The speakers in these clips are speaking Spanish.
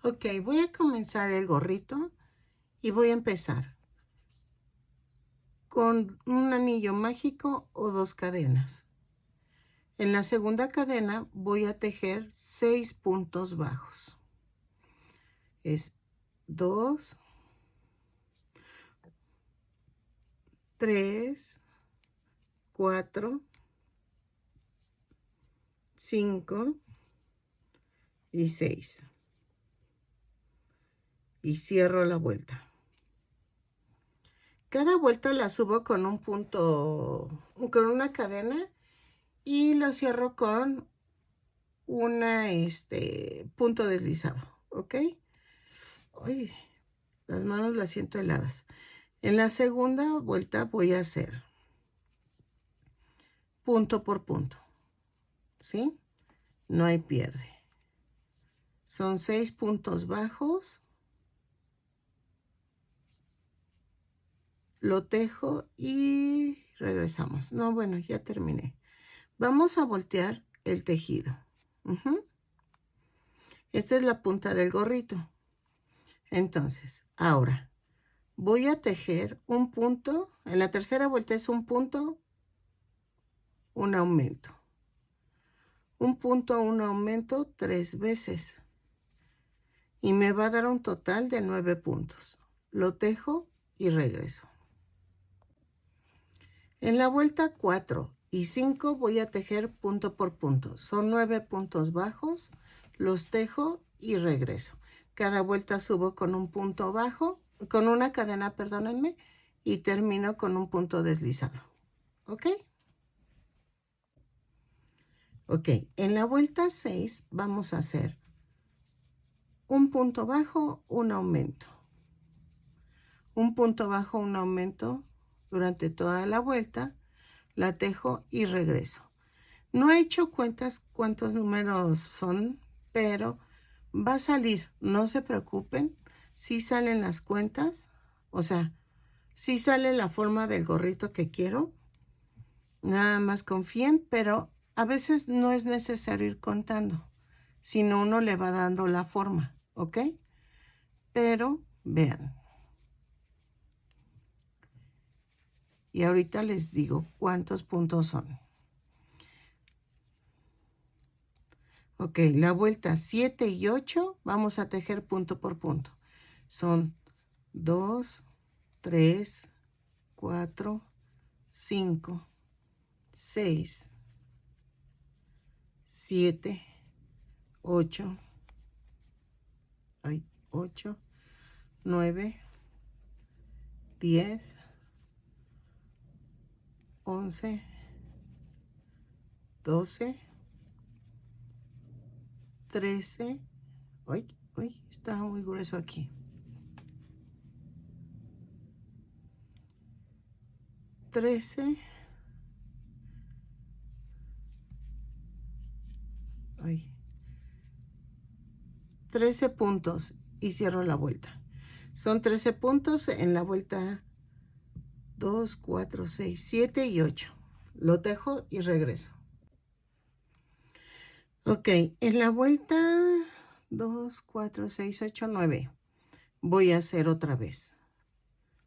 Ok, voy a comenzar el gorrito y voy a empezar con un anillo mágico o 2 cadenas. En la segunda cadena voy a tejer 6 puntos bajos. Es 2, 3, 4, 5 y 6. Y cierro la vuelta. Cada vuelta la subo con un punto, con una cadena y lo cierro con una punto deslizado, ¿ok? Uy, las manos las siento heladas. En la segunda vuelta voy a hacer punto por punto, ¿sí? No hay pierde. Son 6 puntos bajos. Lo tejo y regresamos. No, bueno, ya terminé. Vamos a voltear el tejido. Esta es la punta del gorrito. Entonces, ahora voy a tejer un punto. En la tercera vuelta es un punto, un aumento. Un punto, un aumento 3 veces. Y me va a dar un total de 9 puntos. Lo tejo y regreso. En la vuelta 4 y 5 voy a tejer punto por punto. Son 9 puntos bajos. Los tejo y regreso. Cada vuelta subo con un punto bajo, con una cadena, perdónenme, y termino con un punto deslizado. ¿Ok? Ok, en la vuelta 6 vamos a hacer un punto bajo, un aumento. Un punto bajo, un aumento durante toda la vuelta. La tejo y regreso. No he hecho cuentas cuántos números son, pero va a salir, no se preocupen. Sí salen las cuentas, o sea, sí sale la forma del gorrito que quiero. Nada más confíen, pero a veces no es necesario ir contando, sino uno le va dando la forma, ¿ok? Pero vean. Y ahorita les digo cuántos puntos son. Ok, la vuelta 7 y 8 vamos a tejer punto por punto. Son 2, 3, 4, 5, 6, 7, 8, 8, 9, 10, 11, 12, 13. Ay, está muy grueso aquí. 13. 13 puntos y cierro la vuelta. Son 13 puntos en la vuelta 2, 4, 6, 7 y 8. Lo tejo y regreso. Ok, en la vuelta 2, 4, 6, 8, 9 voy a hacer otra vez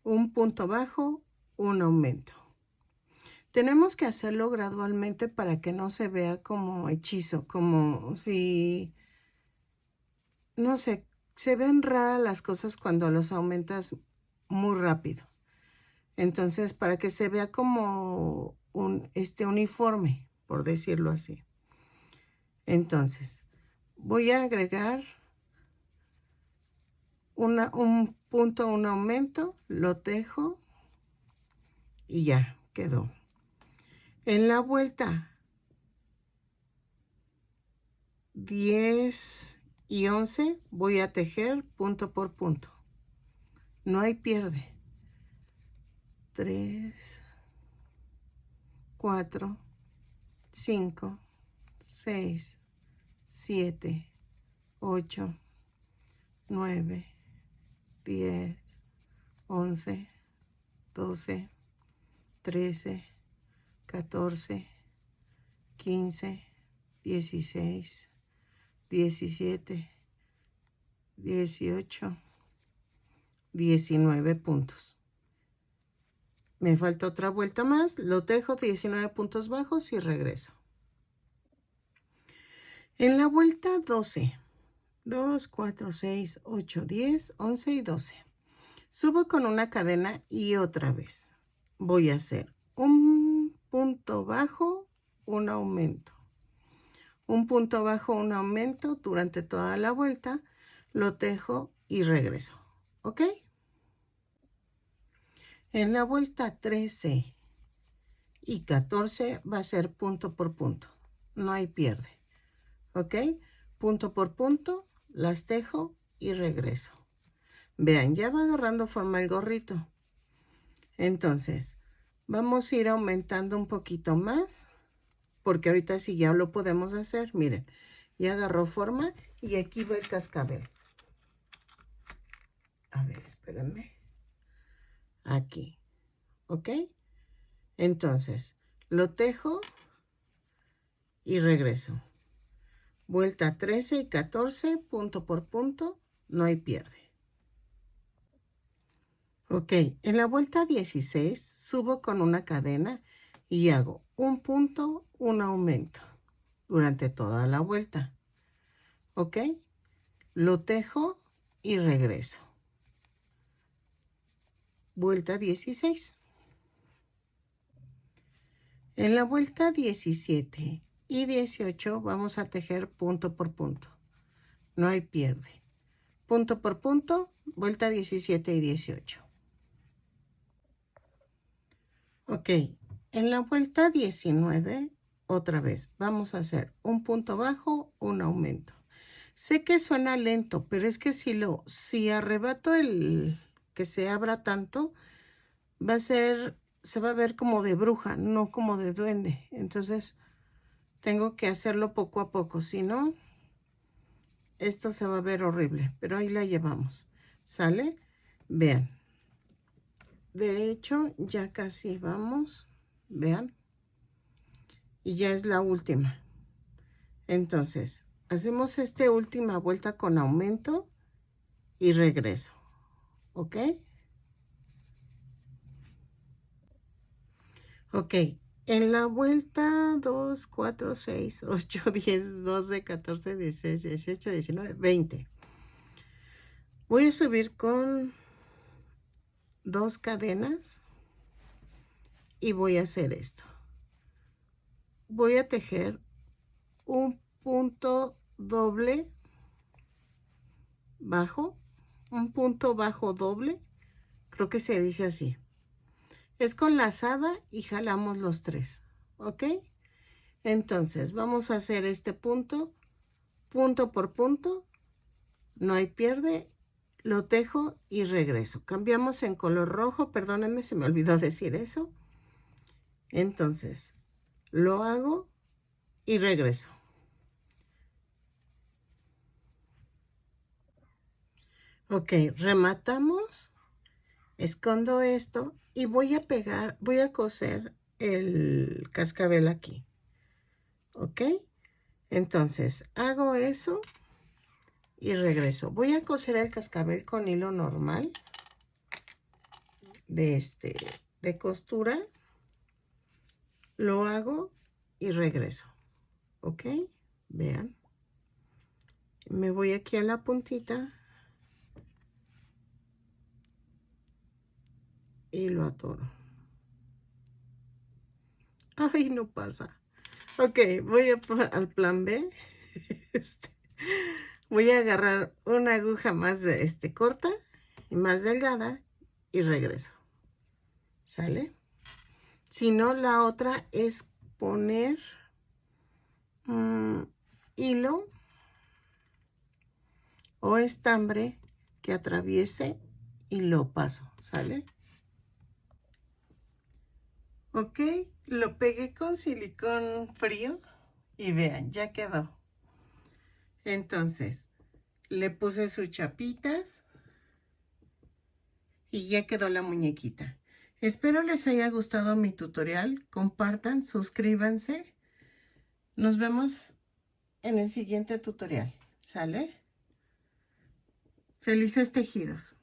un punto bajo, un aumento. Tenemos que hacerlo gradualmente para que no se vea como hechizo, como si, no sé, se ven raras las cosas cuando los aumentas muy rápido. Entonces, para que se vea como un uniforme, por decirlo así. Entonces, voy a agregar un punto, un aumento, lo tejo y ya quedó. En la vuelta 10 y 11 voy a tejer punto por punto. No hay pierde. 3, 4, 5, 6, 7, 8, 9, 10, 11, 12, 13, 14, 15, 16, 17, 18, 19 puntos. Me falta otra vuelta más, lo tejo 19 puntos bajos y regreso. En la vuelta 12, 2, 4, 6, 8, 10, 11 y 12. Subo con una cadena y otra vez. Voy a hacer un punto bajo, un aumento. Un punto bajo, un aumento durante toda la vuelta. Lo tejo y regreso. ¿Ok? En la vuelta 13 y 14 va a ser punto por punto. No hay pierde. ¿Ok? Punto por punto, las tejo y regreso. Vean, ya va agarrando forma el gorrito. Entonces, vamos a ir aumentando un poquito más, porque ahorita sí ya lo podemos hacer. Miren, ya agarró forma y aquí va el cascabel. A ver, espérenme. Aquí, ¿ok? Entonces, lo tejo y regreso. Vuelta 13 y 14, punto por punto, no hay pierde. Ok, en la vuelta 16 subo con una cadena y hago un punto, un aumento durante toda la vuelta. Ok, lo tejo y regreso. Vuelta 16. En la vuelta 17 y 18 vamos a tejer punto por punto. No hay pierde. Punto por punto, vuelta 17 y 18. Ok, en la vuelta 19, otra vez, vamos a hacer un punto bajo, un aumento. Sé que suena lento, pero es que si arrebato el que se abra tanto, se va a ver como de bruja, no como de duende. Entonces, tengo que hacerlo poco a poco, si no, esto se va a ver horrible, pero ahí la llevamos. ¿Sale? Vean. De hecho, ya casi vamos. Vean. Y ya es la última. Entonces, hacemos esta última vuelta con aumento y regreso. ¿Ok? Ok. En la vuelta 2, 4, 6, 8, 10, 12, 14, 16, 18, 19, 20. Voy a subir con 2 cadenas y voy a hacer esto. Voy a tejer un punto doble bajo, un punto bajo doble, creo que se dice así. Es con lazada y jalamos los 3, ¿ok? Entonces vamos a hacer este punto, punto por punto, no hay pierde, lo tejo y regreso. Cambiamos en color rojo, perdónenme, se me olvidó decir eso. Entonces, lo hago y regreso. Ok, rematamos, escondo esto y voy a coser el cascabel aquí. ¿Ok? Entonces, hago eso y regreso. Voy a coser el cascabel con hilo normal de costura. Lo hago y regreso. ¿Ok? Vean. Me voy aquí a la puntita y lo atoro. Ay, no pasa. Ok, voy al plan B. Voy a agarrar una aguja más corta y más delgada y regreso. ¿Sale? Si no, la otra es poner hilo o estambre que atraviese y lo paso, ¿sale? Ok, lo pegué con silicón frío y vean, ya quedó. Entonces, le puse sus chapitas y ya quedó la muñequita. Espero les haya gustado mi tutorial. Compartan, suscríbanse. Nos vemos en el siguiente tutorial. ¿Sale? Felices tejidos.